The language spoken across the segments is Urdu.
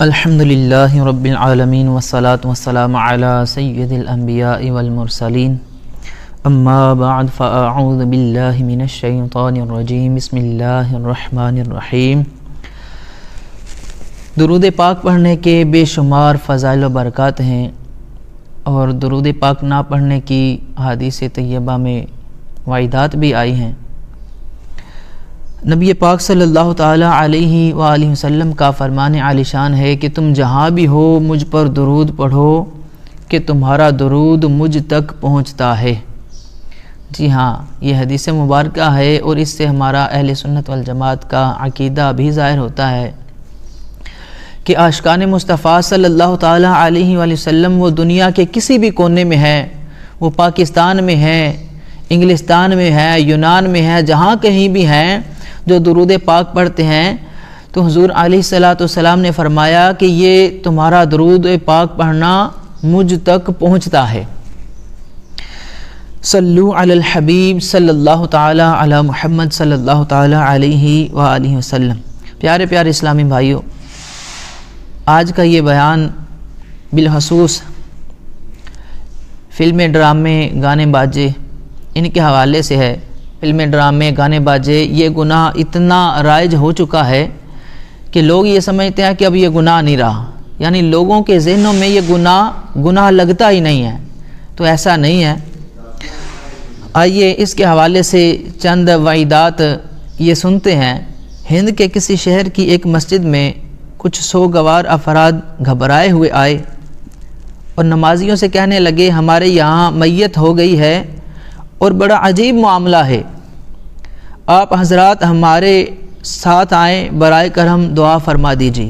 الحمدللہ رب العالمین والصلاة والسلام علی سید الانبیاء والمرسلین اما بعد فاعوذ باللہ من الشیطان الرجیم بسم اللہ الرحمن الرحیم۔ درود پاک پڑھنے کے بے شمار فضائل و برکات ہیں اور درود پاک نہ پڑھنے کی احادیث طیبہ میں وعیدات بھی آئی ہیں۔ نبی پاک صلی اللہ تعالیٰ علیہ وآلہ وسلم کا فرمان عالی شان ہے کہ تم جہاں بھی ہو مجھ پر درود پڑھو کہ تمہارا درود مجھ تک پہنچتا ہے۔ جی ہاں، یہ حدیث مبارکہ ہے اور اس سے ہمارا اہل سنت والجماعت کا عقیدہ بھی ظاہر ہوتا ہے کہ عاشقان مصطفیٰ صلی اللہ تعالیٰ علیہ وآلہ وسلم وہ دنیا کے کسی بھی کونے میں ہے، وہ پاکستان میں ہے، انگلستان میں ہے، یونان میں ہے، جہاں کہیں بھی ہیں جو درود پاک پڑھتے ہیں تو حضور علیہ السلام نے فرمایا کہ یہ تمہارا درود پاک پڑھنا مجھ تک پہنچتا ہے۔ صلو علی الحبیب صلی اللہ تعالی علی محمد صلی اللہ تعالی علیہ وآلہ وسلم۔ پیارے پیارے اسلامی بھائیوں، آج کا یہ بیان بالخصوص فلمیں، ڈرامے، گانے باجے ان کے حوالے سے ہے۔ فلمیں، ڈرامے، گانے باجے یہ گناہ اتنا رائج ہو چکا ہے کہ لوگ یہ سمجھتے ہیں کہ اب یہ گناہ نہیں رہا، یعنی لوگوں کے ذہنوں میں یہ گناہ لگتا ہی نہیں ہے، تو ایسا نہیں ہے۔ آئیے اس کے حوالے سے چند وعیدات یہ سنتے ہیں۔ ہند کے کسی شہر کی ایک مسجد میں کچھ سوگوار افراد گھبرائے ہوئے آئے اور نمازیوں سے کہنے لگے ہمارے یہاں میت ہو گئی ہے اور بڑا عجیب معاملہ ہے، آپ حضرات ہمارے ساتھ آئیں، برائے کرم دعا فرما دیجیے۔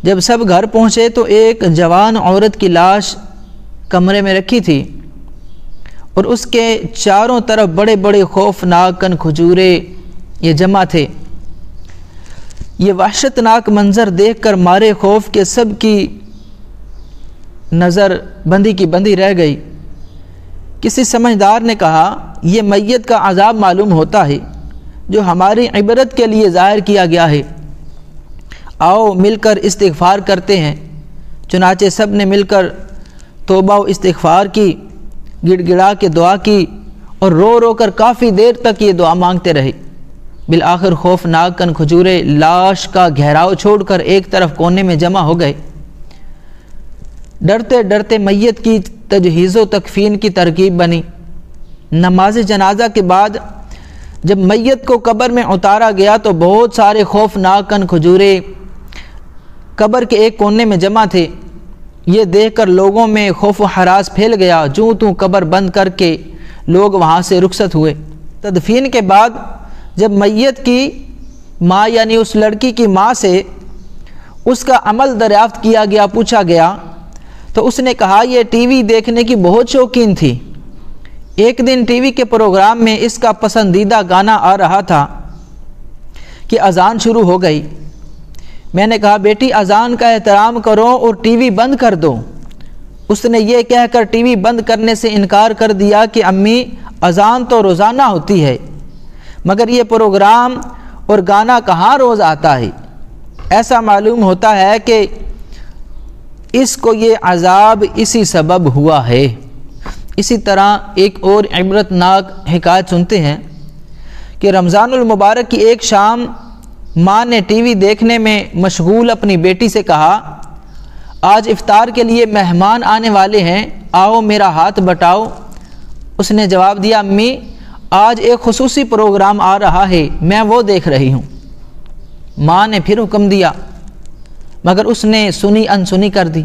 جب سب گھر پہنچے تو ایک جوان عورت کی لاش کمرے میں رکھی تھی اور اس کے چاروں طرف بڑے بڑے خوفناک کن کھجورے یہ جمع تھے۔ یہ وحشتناک منظر دیکھ کر مارے خوف کے سب کی نظر بندی کی بندی رہ گئی۔ کسی سمجھدار نے کہا یہ میت کا عذاب معلوم ہوتا ہے جو ہماری عبرت کے لیے ظاہر کیا گیا ہے، آؤ مل کر استغفار کرتے ہیں۔ چنانچہ سب نے مل کر توبہ و استغفار کی، گڑ گڑا کے دعا کی اور رو رو کر کافی دیر تک یہ دعا مانگتے رہے۔ بالآخر خوفناک کن کھجورے لاش کا گھیراؤ چھوڑ کر ایک طرف کونے میں جمع ہو گئے۔ ڈرتے ڈرتے میت کی تجہیز و تکفین کی ترکیب بنی۔ نماز جنازہ کے بعد جب میت کو قبر میں اتارا گیا تو بہت سارے خوفناک کن کھجورے قبر کے ایک کونے میں جمع تھے۔ یہ دیکھ کر لوگوں میں خوف و ہراس پھیل گیا، جوں توں قبر بند کر کے لوگ وہاں سے رخصت ہوئے۔ تدفین کے بعد جب میت کی ماں یعنی اس لڑکی کی ماں سے اس کا عمل دریافت کیا گیا، پوچھا گیا تو اس نے کہا یہ ٹی وی دیکھنے کی بہت شوقین تھی۔ ایک دن ٹی وی کے پروگرام میں اس کا پسندیدہ گانا آ رہا تھا کہ اذان شروع ہو گئی۔ میں نے کہا بیٹی اذان کا احترام کرو اور ٹی وی بند کر دو۔ اس نے یہ کہہ کر ٹی وی بند کرنے سے انکار کر دیا کہ امی اذان تو روزانہ ہوتی ہے مگر یہ پروگرام اور گانا کہاں روز آتا ہے، ایسا معلوم ہوتا ہے کہ اس کو یہ عذاب اسی سبب ہوا ہے۔ اسی طرح ایک اور عبرتناک حکایت سنتے ہیں کہ رمضان المبارک کی ایک شام ماں نے ٹی وی دیکھنے میں مشغول اپنی بیٹی سے کہا آج افطار کے لیے مہمان آنے والے ہیں، آؤ میرا ہاتھ بٹاؤ۔ اس نے جواب دیا امی آج ایک خصوصی پروگرام آ رہا ہے، میں وہ دیکھ رہی ہوں۔ ماں نے پھر حکم دیا مگر اس نے سنی انسنی کر دی۔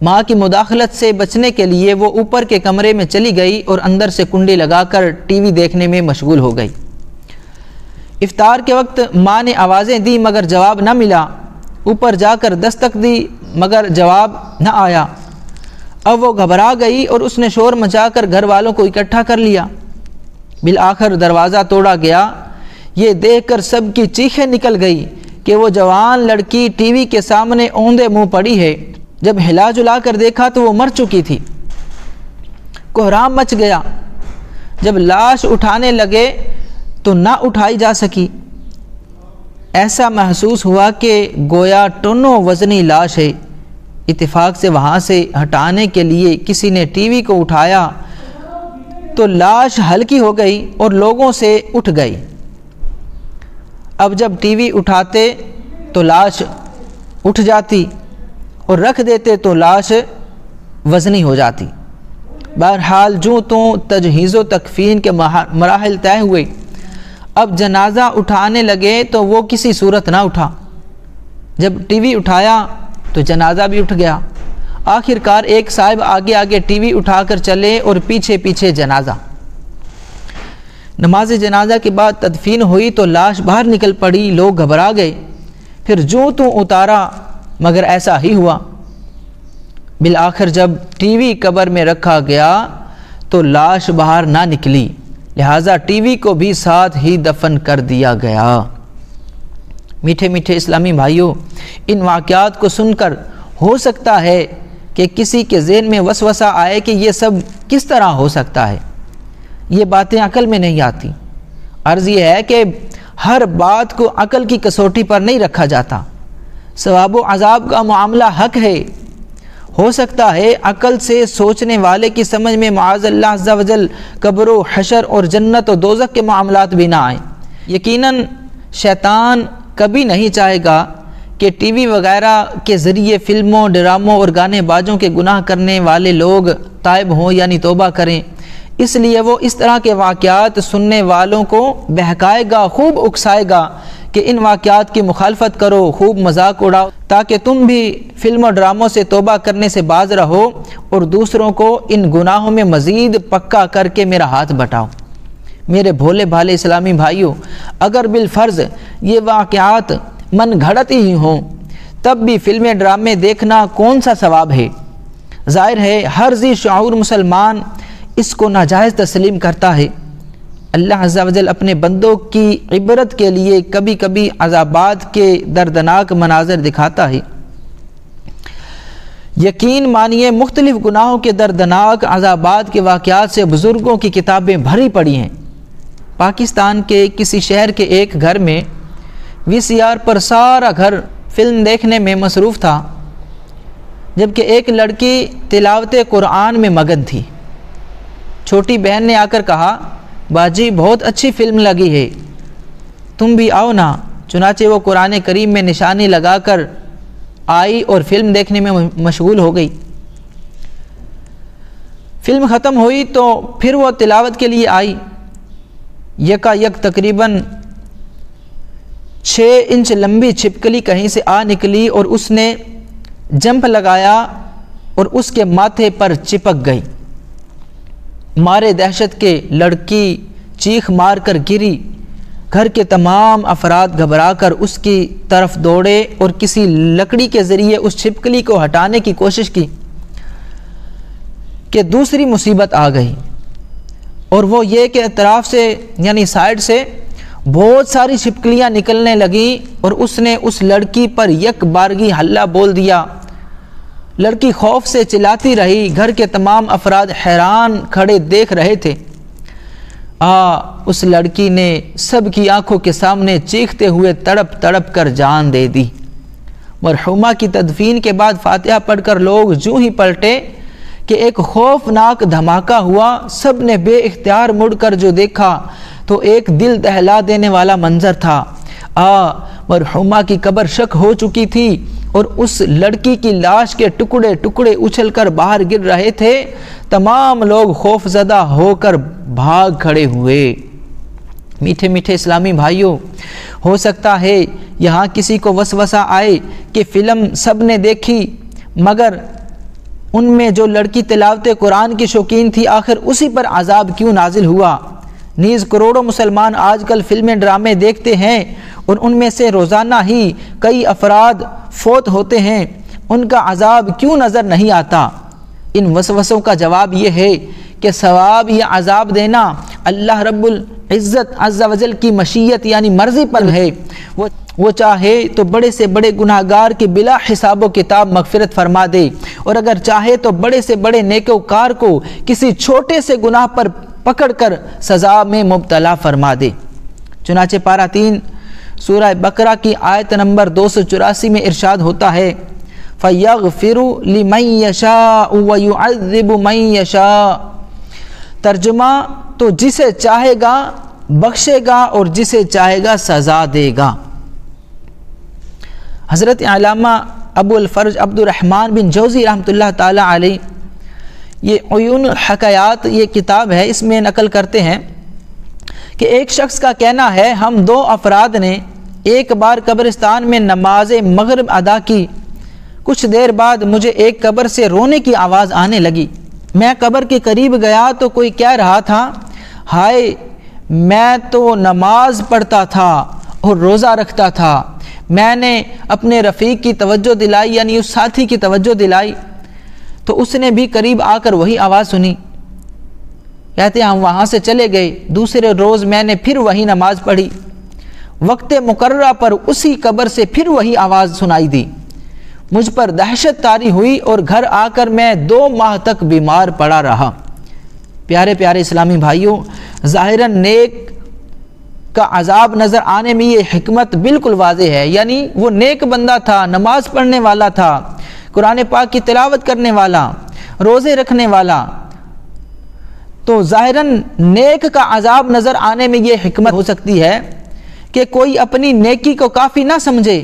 ماں کی مداخلت سے بچنے کے لیے وہ اوپر کے کمرے میں چلی گئی اور اندر سے کنڈی لگا کر ٹی وی دیکھنے میں مشغول ہو گئی۔ افطار کے وقت ماں نے آوازیں دی مگر جواب نہ ملا، اوپر جا کر دستک دی مگر جواب نہ آیا۔ اب وہ گھبرا گئی اور اس نے شور مچا کر گھر والوں کو اکٹھا کر لیا۔ بالآخر دروازہ توڑا گیا۔ یہ دیکھ کر سب کی چیخیں نکل گئی کہ وہ جوان لڑکی ٹی وی کے سامنے اوندے منہ پڑی ہے۔ جب ہلا جلا کر دیکھا تو وہ مر چکی تھی۔ کوہرام مچ گیا۔ جب لاش اٹھانے لگے تو نہ اٹھائی جا سکی۔ ایسا محسوس ہوا کہ گویا ٹنوں وزنی لاش ہے۔ اتفاق سے وہاں سے ہٹانے کے لیے کسی نے ٹی وی کو اٹھایا تو لاش ہلکی ہو گئی اور لوگوں سے اٹھ گئی۔ اب جب ٹی وی اٹھاتے تو لاش اٹھ جاتی اور رکھ دیتے تو لاش وزنی ہو جاتی۔ بہرحال جو تو تجہیز و تکفین کے مراحل طے ہوئے، اب جنازہ اٹھانے لگے تو وہ کسی صورت نہ اٹھا۔ جب ٹی وی اٹھایا تو جنازہ بھی اٹھ گیا۔ آخر کار ایک صاحب آگے آگے ٹی وی اٹھا کر چلے اور پیچھے پیچھے جنازہ۔ نماز جنازہ کے بعد تدفین ہوئی تو لاش باہر نکل پڑی، لوگ گھبرا گئے۔ پھر جو تو اتارا مگر ایسا ہی ہوا۔ بالآخر جب ٹی وی قبر میں رکھا گیا تو لاش باہر نہ نکلی، لہٰذا ٹی وی کو بھی ساتھ ہی دفن کر دیا گیا۔ میٹھے میٹھے اسلامی بھائیوں، ان واقعات کو سن کر ہو سکتا ہے کہ کسی کے ذہن میں وسوسہ آئے کہ یہ سب کس طرح ہو سکتا ہے، یہ باتیں عقل میں نہیں آتی۔ عرض یہ ہے کہ ہر بات کو عقل کی کسوٹی پر نہیں رکھا جاتا۔ ثواب و عذاب کا معاملہ حق ہے، ہو سکتا ہے عقل سے سوچنے والے کی سمجھ میں معاذ اللہ عز و جل قبر و حشر اور جنت و دوزخ کے معاملات بھی نہ آئیں۔ یقیناً شیطان کبھی نہیں چاہے گا کہ ٹی وی وغیرہ کے ذریعے فلموں، ڈراموں اور گانے بازوں کے گناہ کرنے والے لوگ تائب ہوں یعنی توبہ کریں۔ اس لیے وہ اس طرح کے واقعات سننے والوں کو بہکائے گا، خوب اکسائے گا کہ ان واقعات کی مخالفت کرو، خوب مذاق اڑاؤ، تاکہ تم بھی فلم و ڈراموں سے توبہ کرنے سے باز رہو اور دوسروں کو ان گناہوں میں مزید پکا کر کے میرا ہاتھ بٹاؤ۔ میرے بھولے بھالے اسلامی بھائیوں، اگر بالفرض یہ واقعات من گھڑت ہی ہوں تب بھی فلمیں ڈرامے دیکھنا کون سا ثواب ہے؟ ظاہر ہے ہر ذی شعور مسلمان اس کو ناجائز تسلیم کرتا ہے۔ اللہ عز و جل اپنے بندوں کی عبرت کے لیے کبھی کبھی عذابات کے دردناک مناظر دکھاتا ہے۔ یقین مانیے مختلف گناہوں کے دردناک عذابات کے واقعات سے بزرگوں کی کتابیں بھری پڑی ہیں۔ پاکستان کے کسی شہر کے ایک گھر میں وی سی آر پر سارا گھر فلم دیکھنے میں مصروف تھا، جبکہ ایک لڑکی تلاوت قرآن میں مگن تھی۔ چھوٹی بہن نے آ کر کہا، باجی بہت اچھی فلم لگی ہے، تم بھی آؤ نا۔ چنانچہ وہ قرآن کریم میں نشانی لگا کر آئی اور فلم دیکھنے میں مشغول ہو گئی۔ فلم ختم ہوئی تو پھر وہ تلاوت کے لیے آئی۔ یکا یک تقریباً 6 انچ لمبی چھپکلی کہیں سے آ نکلی اور اس نے جمپ لگایا اور اس کے ماتھے پر چپک گئی۔ مارے دہشت کے لڑکی چیخ مار کر گری۔ گھر کے تمام افراد گھبرا کر اس کی طرف دوڑے اور کسی لکڑی کے ذریعے اس چھپکلی کو ہٹانے کی کوشش کی کہ دوسری مصیبت آ گئی، اور وہ یہ کہ اطراف سے یعنی سائیڈ سے بہت ساری چھپکلیاں نکلنے لگیں اور اس نے اس لڑکی پر یک بارگی حلہ بول دیا۔ لڑکی خوف سے چلاتی رہی۔ گھر کے تمام افراد حیران کھڑے دیکھ رہے تھے۔ اس لڑکی نے سب کی آنکھوں کے سامنے چیختے ہوئے تڑپ تڑپ کر جان دے دی۔ مرحومہ کی تدفین کے بعد فاتحہ پڑھ کر لوگ جو ہی پلٹے کہ ایک خوفناک دھماکہ ہوا۔ سب نے بے اختیار مڑ کر جو دیکھا تو ایک دل دہلا دینے والا منظر تھا۔ مرحومہ کی قبر شک ہو چکی تھی اور اس لڑکی کی لاش کے ٹکڑے ٹکڑے اچھل کر باہر گر رہے تھے۔ تمام لوگ خوف زدہ ہو کر بھاگ کھڑے ہوئے۔ میٹھے میٹھے اسلامی بھائیوں، ہو سکتا ہے یہاں کسی کو وسوسہ آئے کہ فلم سب نے دیکھی، مگر ان میں جو لڑکی تلاوت قرآن کی شوقین تھی آخر اسی پر عذاب کیوں نازل ہوا؟ نیز کروڑوں مسلمان آج کل فلمیں ڈرامے دیکھتے ہیں اور ان میں سے روزانہ ہی کئی افراد فوت ہوتے ہیں، ان کا عذاب کیوں نظر نہیں آتا؟ ان وسوسوں کا جواب یہ ہے کہ ثواب یا عذاب دینا اللہ رب العزت عز و جل کی مشیت یعنی مرضی پر ہے۔ وہ چاہے تو بڑے سے بڑے گناہگار کی بلا حساب و کتاب مغفرت فرما دے، اور اگر چاہے تو بڑے سے بڑے نیکوکار کو کسی چھوٹے سے گناہ پر پکڑ کر سزا میں مبتلا فرما دے۔ چنانچہ پارہ 3 سورہ بقرہ کی آیت نمبر 284 میں ارشاد ہوتا ہے فَيَغْفِرُ لِمَن يَشَاءُ وَيُعَذِّبُ مَن يَشَاءُ، ترجمہ تو جسے چاہے گا بخشے گا اور جسے چاہے گا سزا دے گا۔ حضرت علامہ ابو الفرج عبد الرحمن بن جوزی رحمۃ اللہ تعالی علیہ، یہ عیون الحکایات یہ کتاب ہے، اس میں نقل کرتے ہیں کہ ایک شخص کا کہنا ہے ہم 2 افراد نے ایک بار قبرستان میں نماز مغرب ادا کی، کچھ دیر بعد مجھے ایک قبر سے رونے کی آواز آنے لگی، میں قبر کے قریب گیا تو کوئی کہہ رہا تھا ہائے میں تو نماز پڑھتا تھا اور روزہ رکھتا تھا، میں نے اپنے رفیق کی توجہ دلائی، یعنی اس ساتھی کی توجہ دلائی تو اس نے بھی قریب آ کر وہی آواز سنی۔ کہتے ہیں ہم وہاں سے چلے گئے، دوسرے روز میں نے پھر وہی نماز پڑھی، وقت مقررہ پر اسی قبر سے پھر وہی آواز سنائی دی، مجھ پر دہشت طاری ہوئی اور گھر آ کر میں 2 ماہ تک بیمار پڑا رہا۔ پیارے پیارے اسلامی بھائیوں، ظاہراً نیک کا عذاب نظر آنے میں یہ حکمت بالکل واضح ہے، یعنی وہ نیک بندہ تھا، نماز پڑھنے والا تھا، قرآن پاک کی تلاوت کرنے والا، روزے رکھنے والا، تو ظاہراً نیک کا عذاب نظر آنے میں یہ حکمت ہو سکتی ہے کہ کوئی اپنی نیکی کو کافی نہ سمجھے،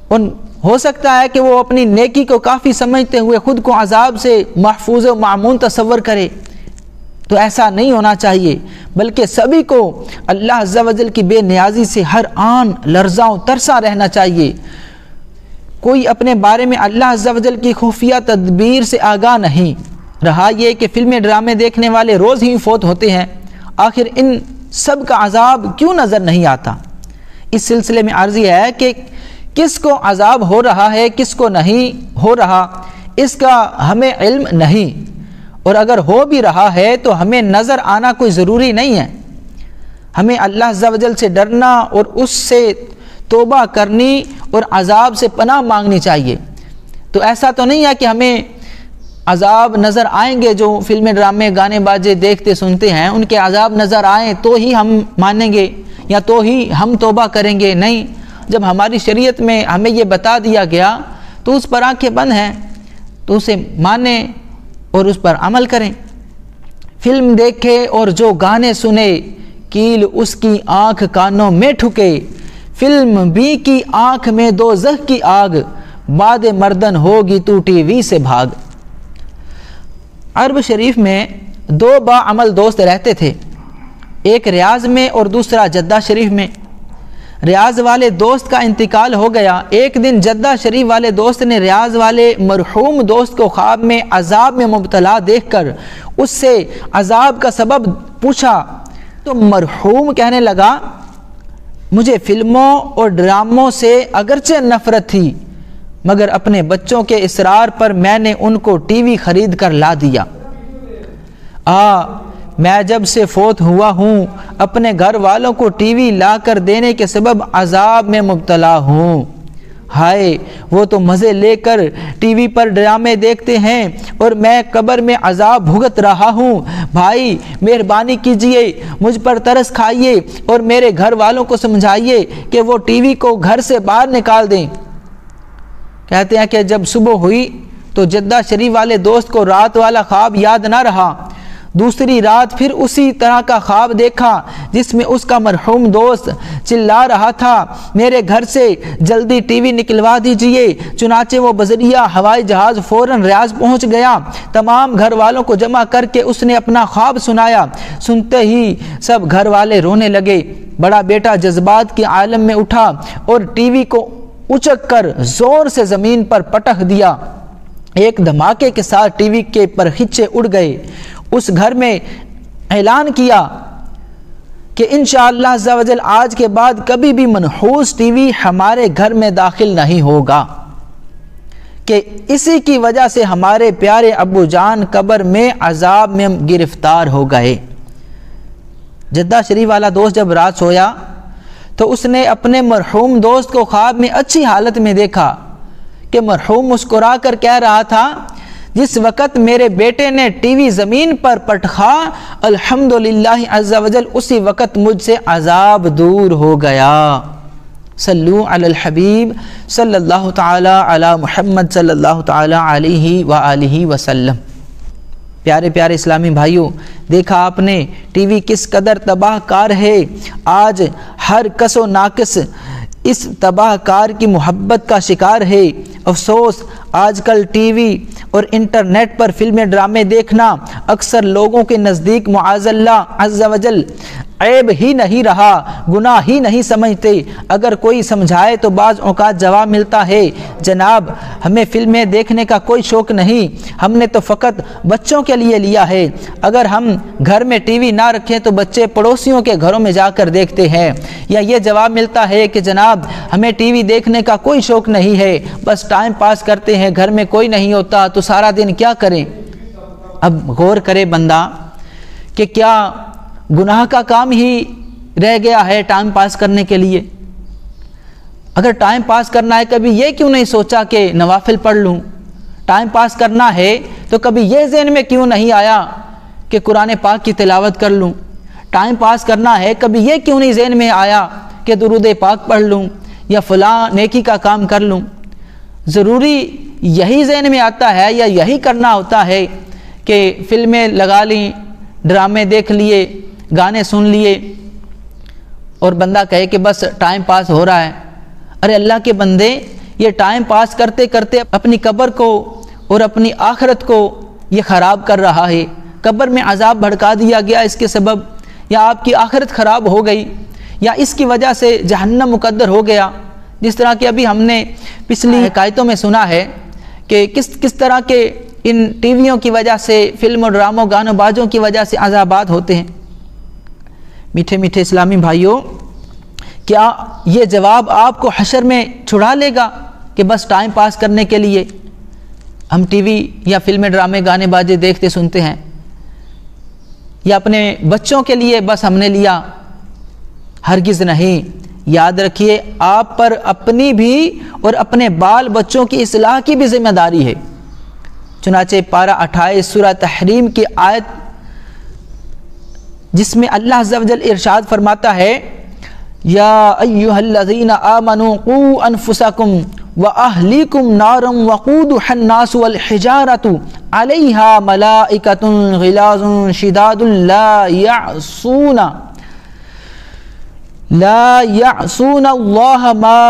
اور ہو سکتا ہے کہ وہ اپنی نیکی کو کافی سمجھتے ہوئے خود کو عذاب سے محفوظ و معمون تصور کرے، تو ایسا نہیں ہونا چاہیے، بلکہ سبھی کو اللہ عز و جل کی بے نیازی سے ہر آن لرزاں و ترساں رہنا چاہیے۔ کوئی اپنے بارے میں اللہ عز و جل کی خفیہ تدبیر سے آگاہ نہیں رہا، یہ کہ فلمیں ڈرامے دیکھنے والے روز ہی فوت ہوتے ہیں، آخر ان سب کا عذاب کیوں نظر نہیں آتا؟ اس سلسلے میں عرض یہ ہے کہ کس کو عذاب ہو رہا ہے کس کو نہیں ہو رہا اس کا ہمیں علم نہیں، اور اگر ہو بھی رہا ہے تو ہمیں نظر آنا کوئی ضروری نہیں ہے، ہمیں اللہ عز و جل سے ڈرنا اور اس سے توبہ کرنی اور عذاب سے پناہ مانگنی چاہیے۔ تو ایسا تو نہیں ہے کہ ہمیں عذاب نظر آئیں گے، جو فلمیں ڈرامے گانے باجے دیکھتے سنتے ہیں ان کے عذاب نظر آئیں تو ہی ہم مانیں گے یا تو ہی ہم توبہ کریں گے، نہیں، جب ہماری شریعت میں ہمیں یہ بتا دیا گیا تو اس پر آنکھیں بند ہیں، تو اسے مانیں اور اس پر عمل کریں۔ فلم دیکھے اور جو گانے سنے کیل اس کی آنکھ کانوں میں ٹھکے، فلم بھی کی آنکھ میں دوزخ کی آگ، باد مردن ہوگی تو ٹی وی سے بھاگ۔ عرب شریف میں 2 باعمل دوست رہتے تھے، ایک ریاض میں اور دوسرا جدہ شریف میں۔ ریاض والے دوست کا انتقال ہو گیا، ایک دن جدہ شریف والے دوست نے ریاض والے مرحوم دوست کو خواب میں عذاب میں مبتلا دیکھ کر اس سے عذاب کا سبب پوچھا، تو مرحوم کہنے لگا مجھے فلموں اور ڈراموں سے اگرچہ نفرت تھی مگر اپنے بچوں کے اصرار پر میں نے ان کو ٹی وی خرید کر لا دیا۔ میں جب سے فوت ہوا ہوں اپنے گھر والوں کو ٹی وی لا کر دینے کے سبب عذاب میں مبتلا ہوں۔ ہائے وہ تو مزے لے کر ٹی وی پر ڈرامے دیکھتے ہیں اور میں قبر میں عذاب بھگت رہا ہوں۔ بھائی مہربانی کیجئے مجھ پر ترس کھائیے اور میرے گھر والوں کو سمجھائیے کہ وہ ٹی وی کو گھر سے باہر نکال دیں۔ کہتے ہیں کہ جب صبح ہوئی تو جدہ شریف والے دوست کو رات والا خواب یاد نہ رہا، دوسری رات پھر اسی طرح کا خواب دیکھا جس میں اس کا مرحوم دوست چلا رہا تھا میرے گھر سے جلدی ٹی وی نکلوا دیجئے۔ چنانچہ وہ بذریعہ ہوائی جہاز فوراً ریاض پہنچ گیا، تمام گھر والوں کو جمع کر کے اس نے اپنا خواب سنایا۔ سنتے ہی سب گھر والے رونے لگے۔ بڑا بیٹا جذبات کے عالم میں اٹھا اور ٹی وی کو اچک کر زور سے زمین پر پٹخ دیا، ایک دھماکے کے ساتھ ٹی وی کے پرخچے اڑ گئے۔ اس گھر میں اعلان کیا کہ انشاءاللہ عز و جل آج کے بعد کبھی بھی منحوس ٹی وی ہمارے گھر میں داخل نہیں ہوگا، کہ اسی کی وجہ سے ہمارے پیارے ابو جان قبر میں عذاب میں گرفتار ہو گئے۔ جدہ شریف والا دوست جب رات سویا تو اس نے اپنے مرحوم دوست کو خواب میں اچھی حالت میں دیکھا کہ مرحوم مسکرا کر کہہ رہا تھا جس وقت میرے بیٹے نے ٹی وی زمین پر پٹخا الحمدللہ عز و جل اسی وقت مجھ سے عذاب دور ہو گیا۔ صلو علی الحبیب صلی اللہ تعالی علی محمد صلی اللہ تعالی علیہ وآلہ وسلم۔ پیارے پیارے اسلامی بھائیوں، دیکھا آپ نے ٹی وی کس قدر تباہ کار ہے۔ آج ہر کس و ناقص اس تباہ کار کی محبت کا شکار ہے۔ افسوس، آج کل ٹی وی اور انٹرنیٹ پر فلمیں ڈرامے دیکھنا اکثر لوگوں کے نزدیک معاذ اللہ عز و جل عیب ہی نہیں رہا، گناہ ہی نہیں سمجھتے۔ اگر کوئی سمجھائے تو بعض اوقات جواب ملتا ہے، جناب ہمیں فلمیں دیکھنے کا کوئی شوق نہیں، ہم نے تو فقط بچوں کے لیے لیا ہے۔ اگر ہم گھر میں ٹی وی نہ رکھیں تو بچے پڑوسیوں کے گھروں میں جا کر دیکھتے ہیں۔ یا یہ جواب ملتا ہے کہ جناب ہمیں ٹی وی دیکھنے کا کوئی شوق نہیں ہے، بس ٹائم پاس کرتے ہیں، گھر میں کوئی نہیں ہوتا تو سارا دن کیا کریں۔ اب غور کرے بندہ کہ کیا گناہ کا کام ہی رہ گیا ہے ٹائم پاس کرنے کے لیے؟ اگر ٹائم پاس کرنا ہے، کبھی یہ کیوں نہیں سوچا کہ نوافل پڑھ لوں؟ ٹائم پاس کرنا ہے تو کبھی یہ ذہن میں کیوں نہیں آیا کہ قرآن پاک کی تلاوت کر لوں؟ ٹائم پاس کرنا ہے، کبھی یہ کیوں نہیں ذہن میں آیا کہ درود پاک پڑھ لوں یا فلاں نیکی کا کام کر لوں؟ ضروری یہی ذہن میں آتا ہے یا یہی کرنا ہوتا ہے کہ فلمیں لگا لیں، ڈرامے دیکھ لیے، گانے سن لیے اور بندہ کہے کہ بس ٹائم پاس ہو رہا ہے۔ ارے اللہ کے بندے، یہ ٹائم پاس کرتے کرتے اپنی قبر کو اور اپنی آخرت کو یہ خراب کر رہا ہے۔ قبر میں عذاب بھڑکا دیا گیا اس کے سبب، یا آپ کی آخرت خراب ہو گئی، یا اس کی وجہ سے جہنم مقدر ہو گیا۔ جس طرح کہ ابھی ہم نے پچھلی حکایتوں میں سنا ہے کہ کس طرح کے ان ٹی ویوں کی وجہ سے، فلم و ڈراموں گانوں بازوں کی وجہ سے عذابات ہوتے ہیں۔ میٹھے میٹھے اسلامی بھائیوں، کیا یہ جواب آپ کو حشر میں چھڑا لے گا کہ بس ٹائم پاس کرنے کے لیے ہم ٹی وی یا فلمیں ڈرامے گانے بازے دیکھتے سنتے ہیں، یا اپنے بچوں کے لیے بس ہم نے لیا؟ ہرگز نہیں۔ یاد رکھیے، آپ پر اپنی بھی اور اپنے بال بچوں کی اصلاح کی بھی ذمہ داری ہے۔ چنانچہ پارہ 28 سورہ تحریم کی آیت جس میں اللہ عز و جل ارشاد فرماتا ہے، یا ایھا الذین آمنوا قوا انفسکم واہلیکم نارا وقودھا الناس والحجارۃ علیہا ملائکۃ غلاظ شداد لا یعصون اللہ ما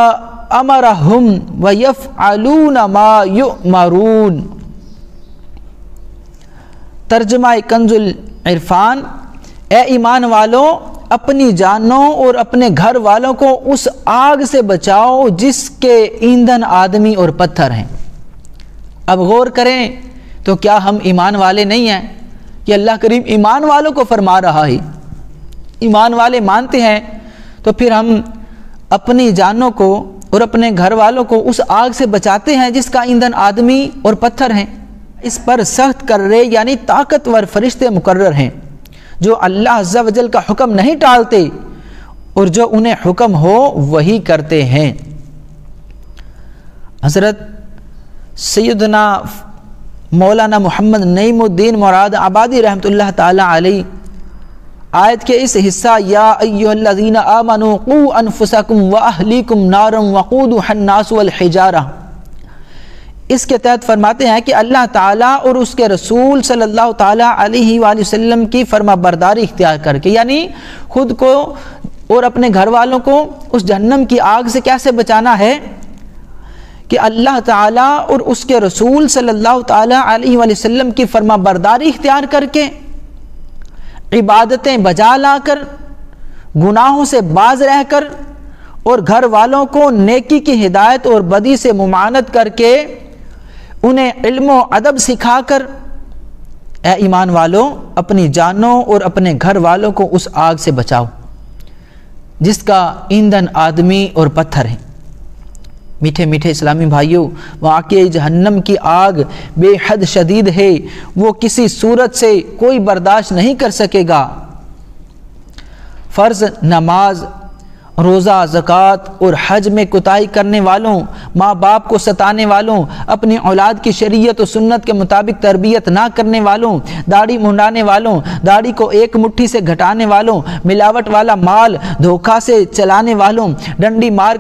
امرہم ویفعلون ما یؤمرون۔ ترجمہ کنز العرفان، اے ایمان والوں، اپنی جانوں اور اپنے گھر والوں کو اس آگ سے بچاؤ جس کے ایندھن آدمی اور پتھر ہیں۔ اب غور کریں تو کیا ہم ایمان والے نہیں ہیں؟ کہ اللہ کریم ایمان والوں کو فرما رہا ہے۔ ایمان والے مانتے ہیں تو پھر ہم اپنی جانوں کو اور اپنے گھر والوں کو اس آگ سے بچاتے ہیں جس کا ایندھن آدمی اور پتھر ہیں۔ اس پر سخت کرے یعنی طاقتور فرشتے مقرر ہیں جو اللہ عز و جل کا حکم نہیں ٹالتے اور جو انہیں حکم ہو وہی کرتے ہیں۔ حضرت سیدنا مولانا محمد نعیم الدین مراد آبادی رحمۃ اللہ تعالی علیہ آیت کے اس حصہ یا ایھا الذین آمنوا قوا انفسکم واہلیکم نارا وقودھا الناس والحجارہ، اس کے تحت فرماتے ہیں کہ اللہ تعالیٰ اور اس کے رسول صلی اللہ تعالیٰ علیہ وآلہ وسلم کی فرما برداری اختیار کر کے، یعنی خود کو اور اپنے گھر والوں کو اس جہنم کی آگ سے کیسے بچانا ہے کہ اللہ تعالیٰ اور اس کے رسول صلی اللہ تعالیٰ علیہ وآلہ وسلم کی فرما برداری اختیار کر کے، عبادتیں بجا لا کر، گناہوں سے باز رہ کر، اور گھر والوں کو نیکی کی ہدایت اور بدی سے ممانعت کر کے انہیں علم و ادب سکھا کر، اے ایمان والوں اپنی جانوں اور اپنے گھر والوں کو اس آگ سے بچاؤ جس کا ایندھن آدمی اور پتھر ہے۔ میٹھے میٹھے اسلامی بھائیوں، واقعی جہنم کی آگ بے حد شدید ہے، وہ کسی صورت سے کوئی برداشت نہیں کر سکے گا۔ فرض نماز روزہ، زکوٰۃ اور حج میں کوتاہی کرنے والوں، ماں باپ کو ستانے والوں، اپنی اولاد کی شریعت و سنت کے مطابق تربیت نہ کرنے والوں، داڑھی منڈانے والوں، داڑھی کو ایک مٹھی سے گھٹانے والوں، ملاوٹ والا مال دھوکہ سے چلانے والوں، ڈنڈی مار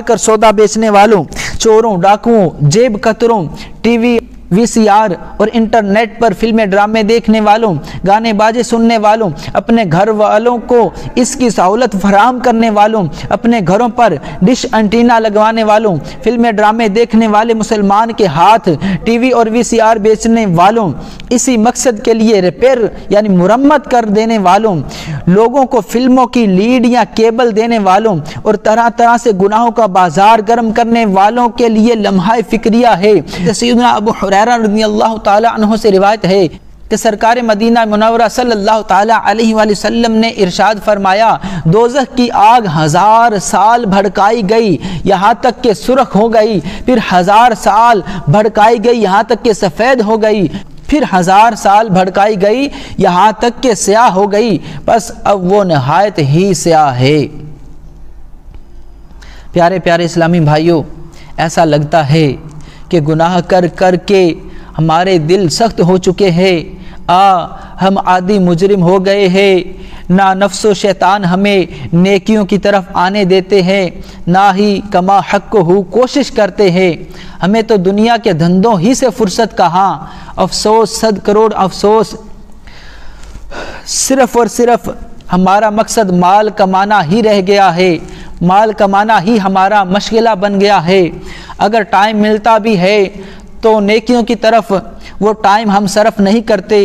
کر سودا بیچنے والوں، چوروں، ڈاکوؤں، جیب کتروں، ٹی وی، وی سی آر اور انٹرنیٹ پر فلمیں ڈرامے دیکھنے والوں، گانے باجے سننے والوں، اپنے گھر والوں کو اس کی سہولت فراہم کرنے والوں، اپنے گھروں پر ڈش انٹینا لگوانے والوں، فلمیں ڈرامے دیکھنے والے مسلمان کے ہاتھ ٹی وی اور وی سی آر بیچنے والوں، اسی مقصد کے لیے ریپیئر یعنی مرمت کر دینے والوں، لوگوں کو فلموں کی لیڈ یا کیبل دینے والوں اور طرح طرح سے گناہوں کا بازار گرم کرنے والوں کے لیے لمحہ فکریہ ہے۔ سیدنا ابو ہریرہ رضی اللہ تعالی عنہ سے روایت ہے کہ سرکار مدینہ منورہ صلی اللہ تعالی علیہ وآلہ وسلم نے ارشاد فرمایا، دوزخ کی آگ 1000 سال بھڑکائی گئی یہاں تک کہ سرخ ہو گئی، پھر 1000 سال بھڑکائی گئی یہاں تک کہ سفید ہو گئی، پھر 1000 سال بھڑکائی گئی یہاں تک کہ سیاہ ہو گئی، بس اب وہ نہایت ہی سیاہ ہے۔ پیارے پیارے اسلامی بھائیوں، ایسا لگتا ہے کہ گناہ کر کر کے ہمارے دل سخت ہو چکے ہیں، ہم عادی مجرم ہو گئے ہیں، نہ نفس و شیطان ہمیں نیکیوں کی طرف آنے دیتے ہیں، نہ ہی کما حق ہو کوشش کرتے ہیں، ہمیں تو دنیا کے دھندوں ہی سے فرصت کہاں، افسوس 100 کروڑ افسوس، صرف اور صرف ہمارا مقصد مال کمانا ہی رہ گیا ہے، مال کمانا ہی ہمارا مشغلہ بن گیا ہے، اگر ٹائم ملتا بھی ہے تو نیکیوں کی طرف وہ ٹائم ہم صرف نہیں کرتے،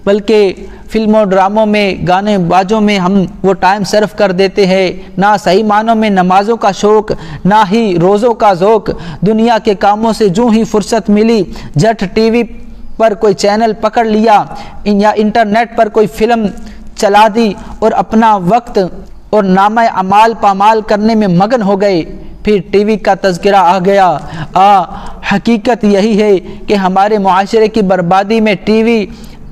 بلکہ فلموں ڈراموں میں، گانے باجوں میں ہم وہ ٹائم صرف کر دیتے ہیں، نہ صحیح معنوں میں نمازوں کا شوق، نہ ہی روزوں کا ذوق، دنیا کے کاموں سے جو ہی فرصت ملی جھٹ ٹی وی پر کوئی چینل پکڑ لیا یا انٹرنیٹ پر کوئی فلم چلا دی اور اپنا وقت اور نامہ اعمال پامال کرنے میں مگن ہو گئے، پھر ٹی وی کا تذکرہ آ گیا۔ حقیقت یہی ہے کہ ہمارے معاشرے کی بربادی میں ٹی وی،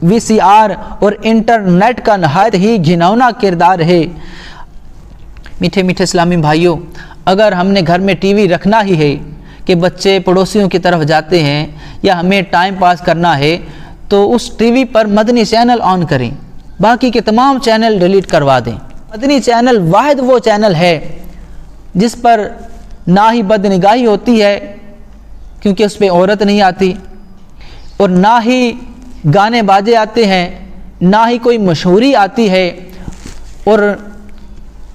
وی سی آر اور انٹرنیٹ کا نہایت ہی گھناؤنا کردار ہے۔ میٹھے میٹھے اسلامی بھائیوں، اگر ہم نے گھر میں ٹی وی رکھنا ہی ہے کہ بچے پڑوسیوں کی طرف جاتے ہیں یا ہمیں ٹائم پاس کرنا ہے تو اس ٹی وی پر مدنی چینل آن کریں، باقی کے تمام چینل ڈیلیٹ کروا دیں۔ مدنی چینل واحد وہ چینل ہے جس پر نہ ہی بدنگاہی ہوتی ہے کیونکہ اس پہ عورت نہیں آتی، اور نہ ہی گانے باجے آتے ہیں، نہ ہی کوئی مشہوری آتی ہے، اور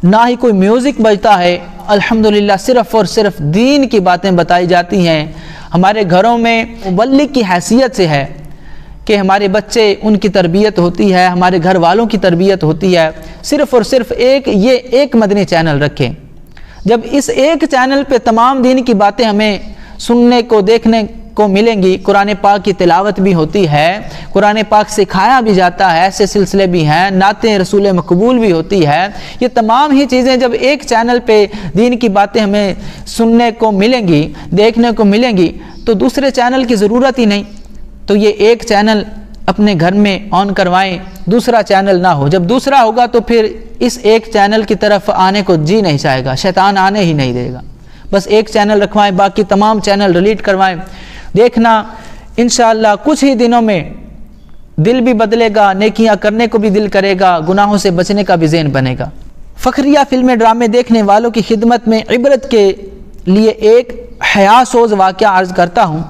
نہ ہی کوئی میوزک بجتا ہے۔ الحمدللہ صرف اور صرف دین کی باتیں بتائی جاتی ہیں۔ ہمارے گھروں میں مبلغ کی حیثیت سے ہے کہ ہمارے بچے، ان کی تربیت ہوتی ہے، ہمارے گھر والوں کی تربیت ہوتی ہے، صرف اور صرف ایک مدنی چینل رکھیں۔ جب اس ایک چینل پہ تمام دین کی باتیں ہمیں سننے کو، دیکھنے کو ملیں گی، قرآن پاک کی تلاوت بھی ہوتی ہے، قرآن پاک سکھایا بھی جاتا ہے، ایسے سلسلے بھی ہیں، نعتیں رسول مقبول بھی ہوتی ہے، یہ تمام ہی چیزیں جب ایک چینل پہ دین کی باتیں ہمیں سننے کو ملیں گی، دیکھنے کو ملیں گی، تو دوسرے چینل کی ضرورت ہی نہیں۔ تو یہ ایک چینل اپنے گھر میں آن کروائیں، دوسرا چینل نہ ہو۔ جب دوسرا ہوگا تو پھر اس ایک چینل کی طرف آنے کو جی نہیں چاہے گا، شیطان آنے ہی نہیں دے گا۔ بس ایک چینل رکھوائیں، باقی تمام چینل ڈیلیٹ کروائیں۔ دیکھنا انشاءاللہ کچھ ہی دنوں میں دل بھی بدلے گا، نیکیاں کرنے کو بھی دل کرے گا، گناہوں سے بچنے کا بھی ذہن بنے گا۔ فخریہ فلمیں ڈرامے دیکھنے والوں کی خدمت میں عبرت کے لیے ایک حیا سوز واقعہ عرض کرتا ہوں۔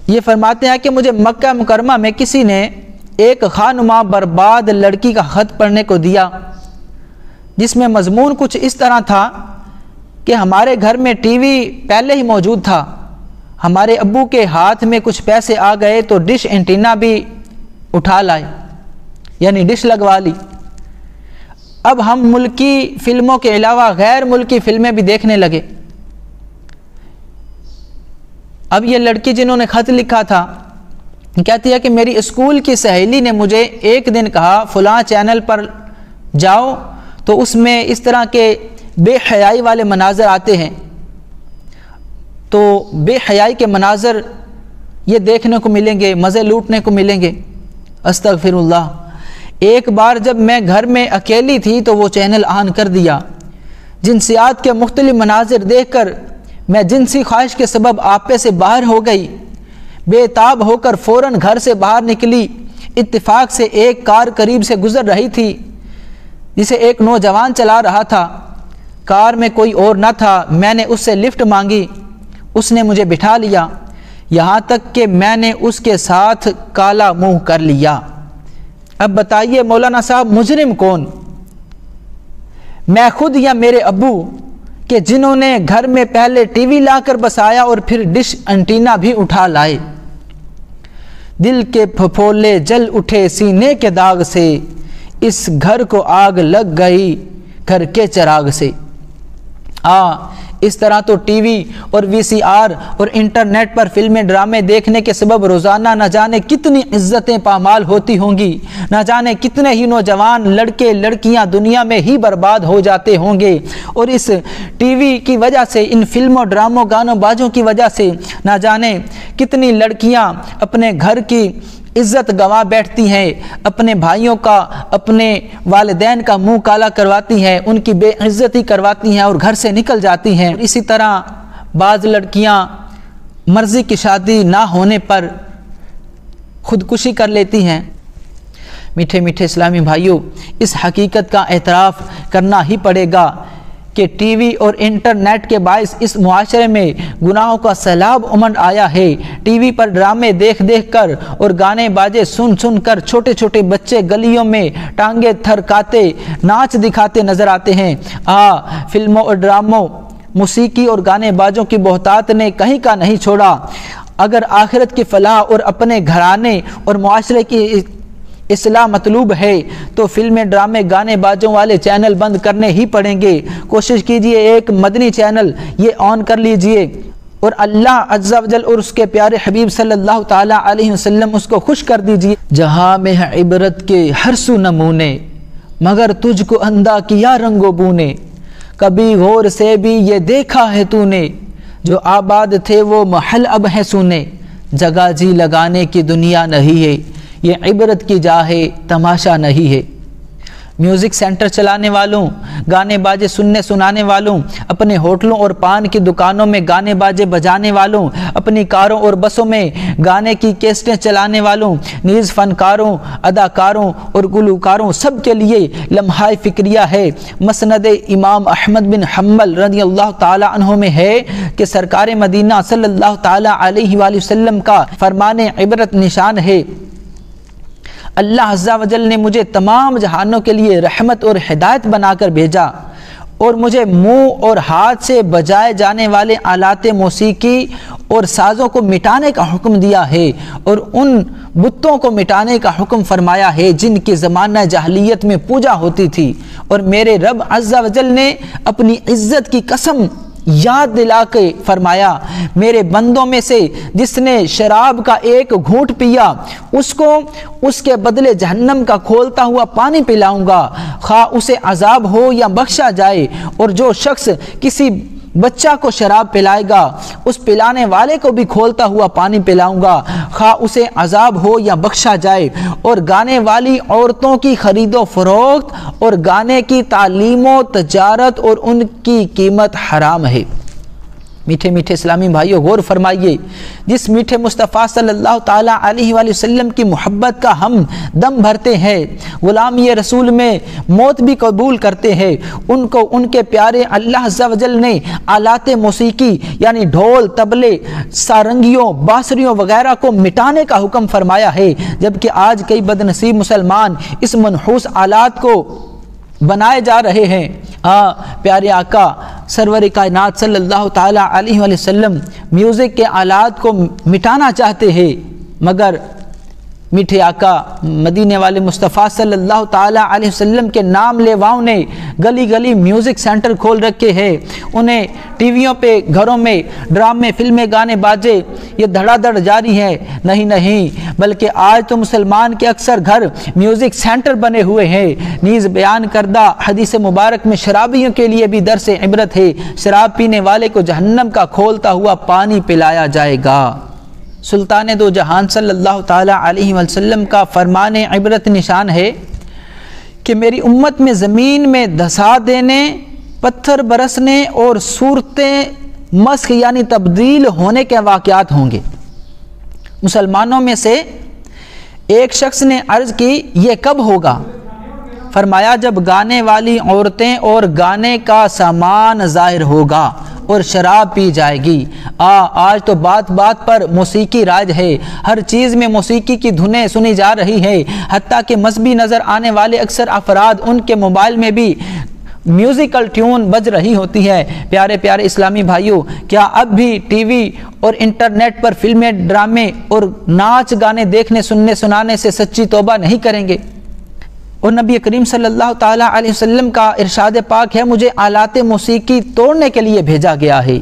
یہ فرماتے ہیں کہ مجھے مکہ مکرمہ میں کسی نے ایک خواہ برباد لڑکی کا خط پڑھنے کو دیا، جس میں مضمون کچھ اس طرح تھا کہ ہمارے گھر میں ٹی وی پہلے ہی موجود تھا، ہمارے ابو کے ہاتھ میں کچھ پیسے آ گئے تو ڈش اینٹینا بھی اٹھا لائے، یعنی ڈش لگوا لی۔ اب ہم ملکی فلموں کے علاوہ غیر ملکی فلمیں بھی دیکھنے لگے۔ اب یہ لڑکی جنہوں نے خط لکھا تھا کہتی ہے کہ میری اسکول کی سہیلی نے مجھے ایک دن کہا فلاں چینل پر جاؤ تو اس میں اس طرح کے بے حیائی والے مناظر آتے ہیں، تو بے حیائی کے مناظر یہ دیکھنے کو ملیں گے، مزے لوٹنے کو ملیں گے۔ استغفر اللہ، ایک بار جب میں گھر میں اکیلی تھی تو وہ چینل آن کر دیا۔ جنسیات کے مختلف مناظر دیکھ کر میں جنسی خواہش کے سبب آپے سے باہر ہو گئی۔ بے تاب ہو کر فوراً گھر سے باہر نکلی۔ اتفاق سے ایک کار قریب سے گزر رہی تھی جسے ایک نوجوان چلا رہا تھا۔ کار میں کوئی اور نہ تھا۔ میں نے اس سے لفٹ مانگی، اس نے مجھے بٹھا لیا، یہاں تک کہ میں نے اس کے ساتھ کالا منہ کر لیا۔ اب بتائیے مولانا صاحب مجرم کون؟ میں خود یا میرے ابو کہ جنہوں نے گھر میں پہلے ٹی وی لا کر بسایا اور پھر ڈش انٹینا بھی اٹھا لائے۔ دل کے پھپھولے جل اٹھے سینے کے داغ سے، اس گھر کو آگ لگ گئی گھر کے چراغ سے۔ اس طرح تو ٹی وی اور وی سی آر اور انٹرنیٹ پر فلمیں ڈرامے دیکھنے کے سبب روزانہ نہ جانے کتنی عزتیں پامال ہوتی ہوں گی، نہ جانے کتنے ہی نوجوان لڑکے لڑکیاں دنیا میں ہی برباد ہو جاتے ہوں گے، اور اس ٹی وی کی وجہ سے، ان فلموں ڈراموں گانوں بازوں کی وجہ سے نہ جانے کتنی لڑکیاں اپنے گھر کی عزت گنوا بیٹھتی ہیں، اپنے بھائیوں کا، اپنے والدین کا منہ کالا کرواتی ہیں، ان کی بے عزتی کرواتی ہیں اور گھر سے نکل جاتی ہیں۔ اسی طرح بعض لڑکیاں مرضی کی شادی نہ ہونے پر خودکشی کر لیتی ہیں۔ میٹھے میٹھے اسلامی بھائیوں، اس حقیقت کا اعتراف کرنا ہی پڑے گا کہ ٹی وی اور انٹرنیٹ کے باعث اس معاشرے میں گناہوں کا سیلاب امنڈ آیا ہے۔ ٹی وی پر ڈرامے دیکھ دیکھ کر اور گانے باجے سن سن کر چھوٹے چھوٹے بچے گلیوں میں ٹانگیں تھرکاتے ناچ دکھاتے نظر آتے ہیں۔ فلموں اور ڈراموں، موسیقی اور گانے بازوں کی بہتات نے کہیں کا نہیں چھوڑا۔ اگر آخرت کی فلاح اور اپنے گھرانے اور معاشرے کی اصلاح مطلوب ہے تو فلمیں ڈرامے گانے بازوں والے چینل بند کرنے ہی پڑیں گے۔ کوشش کیجئے ایک مدنی چینل یہ آن کر لیجئے اور اللہ عز و جل اور اس کے پیارے حبیب صلی اللہ تعالی علیہ وسلم اس کو خوش کر دیجئے۔ جہاں میں ہے عبرت کے ہر سو نمونے، مگر تجھ کو اندھا کیا رنگ و بو نے۔ کبھی غور سے بھی یہ دیکھا ہے تو نے، جو آباد تھے وہ محل اب ہے سونے۔ جگہ جی لگانے کی دنیا نہیں ہے، یہ عبرت کی جا ہے تماشا نہیں ہے۔ میوزک سینٹر چلانے والوں، گانے باجے سننے سنانے والوں، اپنے ہوٹلوں اور پان کی دکانوں میں گانے باجے بجانے والوں، اپنی کاروں اور بسوں میں گانے کی کیسٹیں چلانے والوں، نیز فنکاروں، اداکاروں اور گلوکاروں سب کے لیے لمحہ فکریہ ہے۔ مسند امام احمد بن حنبل رضی اللہ تعالی عنہ میں ہے کہ سرکار مدینہ صلی اللہ تعالی علیہ وآلہ وسلم کا فرمان عبرت نشان ہے، اللہ عز و جل نے مجھے تمام جہانوں کے لیے رحمت اور ہدایت بنا کر بھیجا اور مجھے منہ اور ہاتھ سے بجائے جانے والے آلات موسیقی اور سازوں کو مٹانے کا حکم دیا ہے اور ان بتوں کو مٹانے کا حکم فرمایا ہے جن کی زمانہ جاہلیت میں پوجا ہوتی تھی، اور میرے رب عز و جل نے اپنی عزت کی قسم یاد دلا کے فرمایا، میرے بندوں میں سے جس نے شراب کا ایک گھونٹ پیا اس کو اس کے بدلے جہنم کا کھولتا ہوا پانی پلاؤں گا، خواہ اسے عذاب ہو یا بخشا جائے، اور جو شخص کسی بچہ کو شراب پلائے گا اس پلانے والے کو بھی کھولتا ہوا پانی پلاؤں گا، خواہ اسے عذاب ہو یا بخشا جائے، اور گانے والی عورتوں کی خرید و فروخت اور گانے کی تعلیم و تجارت اور ان کی قیمت حرام ہے۔ میٹھے میٹھے اسلامی بھائیوں غور فرمائیے، جس میٹھے مصطفیٰ صلی اللہ تعالی علیہ وآلہ وسلم کی محبت کا ہم دم بھرتے ہیں، غلامی رسول میں موت بھی قبول کرتے ہیں، ان کو ان کے پیارے اللہ عز و جل نے آلات موسیقی یعنی ڈھول، طبلے، سارنگیوں، بانسریوں وغیرہ کو مٹانے کا حکم فرمایا ہے، جبکہ آج کئی بدنصیب مسلمان اس منحوس آلات کو بنائے جا رہے ہیں۔ پیارے آقا سرور کائنات صلی اللہ تعالی علیہ وآلہ وسلم میوزک کے آلات کو مٹانا چاہتے ہیں، مگر میٹھے آقا مدینے والے مصطفیٰ صلی اللہ تعالی علیہ وسلم کے نام لیواؤں نے گلی گلی میوزک سینٹر کھول رکھے ہیں، انہیں ٹی ویوں پہ گھروں میں ڈرامے، فلمیں، گانے باجے یہ دھڑا دھڑ جاری ہے۔ نہیں بلکہ آج تو مسلمان کے اکثر گھر میوزک سینٹر بنے ہوئے ہیں۔ نیز بیان کردہ حدیث مبارک میں شرابیوں کے لیے بھی درس عبرت ہے، شراب پینے والے کو جہنم کا کھولتا ہوا پانی پلایا جائے گا۔ سلطان دو جہان صلی اللہ تعالی علیہ وسلم کا فرمان عبرت نشان ہے، کہ میری امت میں زمین میں دھسا دینے، پتھر برسنے اور صورتیں مسخ یعنی تبدیل ہونے کے واقعات ہوں گے۔ مسلمانوں میں سے ایک شخص نے عرض کی یہ کب ہوگا؟ فرمایا جب گانے والی عورتیں اور گانے کا سامان ظاہر ہوگا اور شراب پی جائے گی۔ آج تو بات بات پر موسیقی راج ہے، ہر چیز میں موسیقی کی دھنیں سنی جا رہی ہے، حتیٰ کہ مذہبی نظر آنے والے اکثر افراد ان کے موبائل میں بھی میوزیکل ٹیون بج رہی ہوتی ہے۔ پیارے پیارے اسلامی بھائیوں، کیا اب بھی ٹی وی اور انٹرنیٹ پر فلمیں، ڈرامے اور ناچ گانے دیکھنے، سننے، سنانے سے سچی توبہ نہیں کریں گے؟ اور نبی کریم صلی اللہ تعالیٰ علیہ وسلم کا ارشاد پاک ہے مجھے آلات موسیقی توڑنے کے لیے بھیجا گیا ہے۔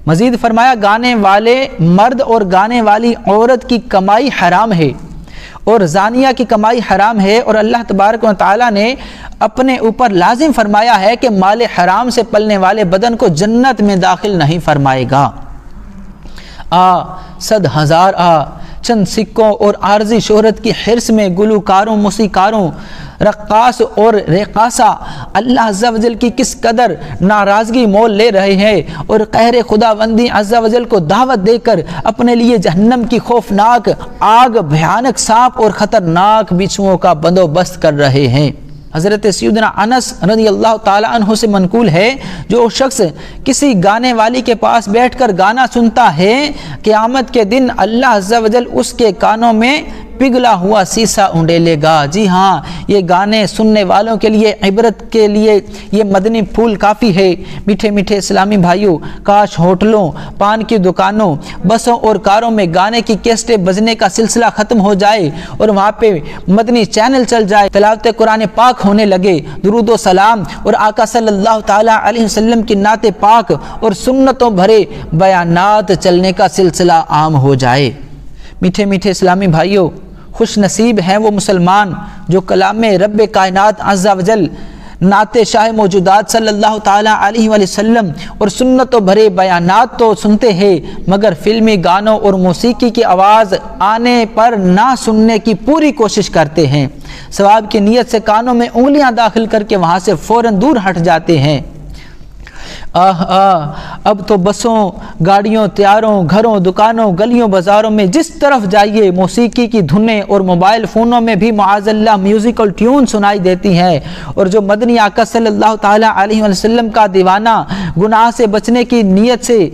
مزید فرمایا گانے والے مرد اور گانے والی عورت کی کمائی حرام ہے اور زانیہ کی کمائی حرام ہے، اور اللہ تبارک و تعالیٰ نے اپنے اوپر لازم فرمایا ہے کہ مال حرام سے پلنے والے بدن کو جنت میں داخل نہیں فرمائے گا۔ صد ہزار چند سکوں اور عارضی شہرت کی حرص میں گلوکاروں، موسیقاروں، رقاص اور رقاصہ اللہ عز و جل کی کس قدر ناراضگی مول لے رہے ہیں، اور قہر خداوندی عز و جل کو دعوت دے کر اپنے لیے جہنم کی خوفناک آگ، بھیانک سانپ اور خطرناک بچھوؤں کا بندوبست کر رہے ہیں۔ حضرت سیدنا انس رضی اللہ تعالیٰ عنہ سے منقول ہے جو شخص کسی گانے والی کے پاس بیٹھ کر گانا سنتا ہے، قیامت کے دن اللہ عز و جل اس کے کانوں میں پگھلا ہوا سیسا اونڈیلے گا۔ جی ہاں، یہ گانے سننے والوں کے لیے عبرت کے لیے یہ مدنی پھول کافی ہے۔ میٹھے میٹھے اسلامی بھائیوں، کاش ہوٹلوں، پان کی دکانوں، بسوں اور کاروں میں گانے کی کیسٹیں بجنے کا سلسلہ ختم ہو جائے اور وہاں پہ مدنی چینل چل جائے، تلاوت قرآن پاک ہونے لگے، درود و سلام اور آقا صلی اللہ تعالیٰ علیہ وسلم کی نعت پاک اور سنتوں بھرے بیانات چلنے کا سلسلہ عام ہو جائے۔ میٹھے میٹھے اسلامی بھائیوں، خوش نصیب ہیں وہ مسلمان جو کلام رب کائنات عز و جل، نعت شاہ موجودات صلی اللہ تعالیٰ علیہ وآلہ وسلم اور سنتوں بھرے بیانات تو سنتے ہیں مگر فلمی گانوں اور موسیقی کی آواز آنے پر نہ سننے کی پوری کوشش کرتے ہیں، ثواب کی نیت سے کانوں میں انگلیاں داخل کر کے وہاں سے فوراً دور ہٹ جاتے ہیں۔ اب تو بسوں، گاڑیوں، تیاروں، گھروں، دکانوں، گلیوں، بازاروں میں جس طرف جائیے موسیقی کی دھنیں، اور موبائل فونوں میں بھی معاذ اللہ میوزیکل ٹیون سنائی دیتی ہیں، اور جو مدنی آقا صلی اللہ تعالیٰ علیہ وسلم کا دیوانہ گناہ سے بچنے کی نیت سے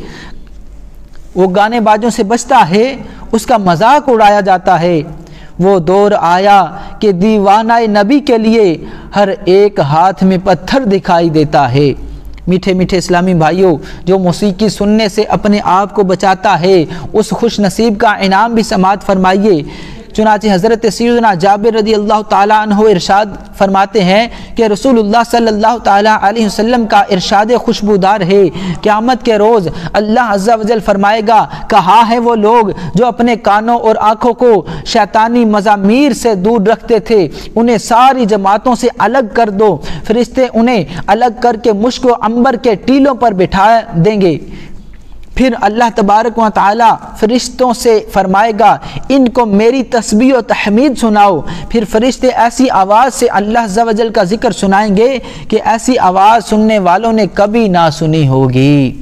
وہ گانے بازوں سے بچتا ہے، اس کا مذاق اڑایا جاتا ہے۔ وہ دور آیا کہ دیوانہ نبی کے لیے ہر ایک ہاتھ میں پتھر دکھائی دیتا ہے۔ میٹھے میٹھے اسلامی بھائیوں، جو موسیقی سننے سے اپنے آپ کو بچاتا ہے اس خوش نصیب کا انعام بھی سماعت فرمائیے۔ چنانچہ حضرت سیدنا جابر رضی اللہ تعالیٰ عنہ ارشاد فرماتے ہیں کہ رسول اللہ صلی اللہ تعالیٰ علیہ وسلم کا ارشاد خوشبودار ہے، قیامت کے روز اللہ عز و جل فرمائے گا، کہا ہے وہ لوگ جو اپنے کانوں اور آنکھوں کو شیطانی مزامیر سے دور رکھتے تھے، انہیں ساری جماعتوں سے الگ کر دو، فرشتے انہیں الگ کر کے مشک و عنبر کے ٹیلوں پر بٹھا دیں گے۔ پھر اللہ تبارک و تعالی فرشتوں سے فرمائے گا ان کو میری تسبیح و تحمید سناؤ، پھر فرشتے ایسی آواز سے اللہ عز و جل کا ذکر سنائیں گے کہ ایسی آواز سننے والوں نے کبھی نہ سنی ہوگی۔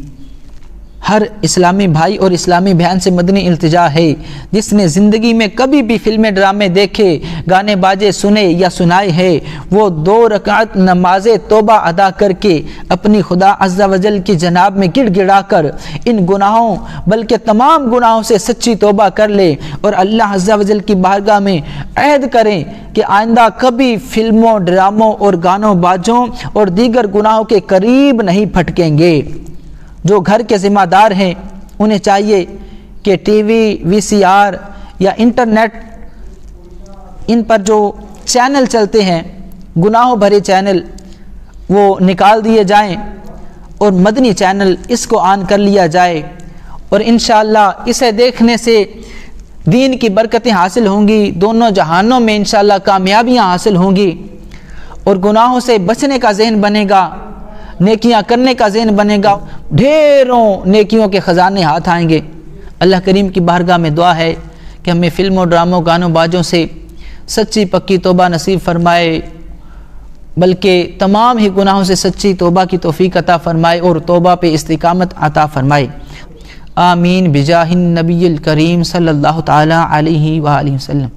ہر اسلامی بھائی اور اسلامی بہن سے مدنی التجا ہے جس نے زندگی میں کبھی بھی فلمیں، ڈرامے دیکھے، گانے باجے سنے یا سنائے ہیں، وہ 2 رکعت نماز توبہ ادا کر کے اپنی خدا عز و جل کی جناب میں گڑ گڑا کر ان گناہوں بلکہ تمام گناہوں سے سچی توبہ کر لے اور اللہ عز و جل کی بارگاہ میں عہد کریں کہ آئندہ کبھی فلموں، ڈراموں اور گانوں باجوں اور دیگر گناہوں کے قریب نہیں پھٹکیں گے۔ جو گھر کے ذمہ دار ہیں انہیں چاہیے کہ ٹی وی، وی سی آر یا انٹرنیٹ، ان پر جو چینل چلتے ہیں گناہوں بھرے چینل، وہ نکال دیے جائیں اور مدنی چینل اس کو آن کر لیا جائے، اور انشاءاللہ اسے دیکھنے سے دین کی برکتیں حاصل ہوں گی، دونوں جہانوں میں انشاءاللہ کامیابیاں حاصل ہوں گی، اور گناہوں سے بچنے کا ذہن بنے گا، نیکیاں کرنے کا ذہن بنے گا، ڈھیروں نیکیوں کے خزانے ہاتھ آئیں گے۔ اللہ کریم کی بارگاہ میں دعا ہے کہ ہمیں فلموں، ڈراموں، گانوں باجوں سے سچی پکی توبہ نصیب فرمائے بلکہ تمام ہی گناہوں سے سچی توبہ کی توفیق عطا فرمائے اور توبہ پہ استقامت عطا فرمائے۔ آمین بجاہ النبی الکریم صلی اللہ تعالی علیہ وآلہ وسلم۔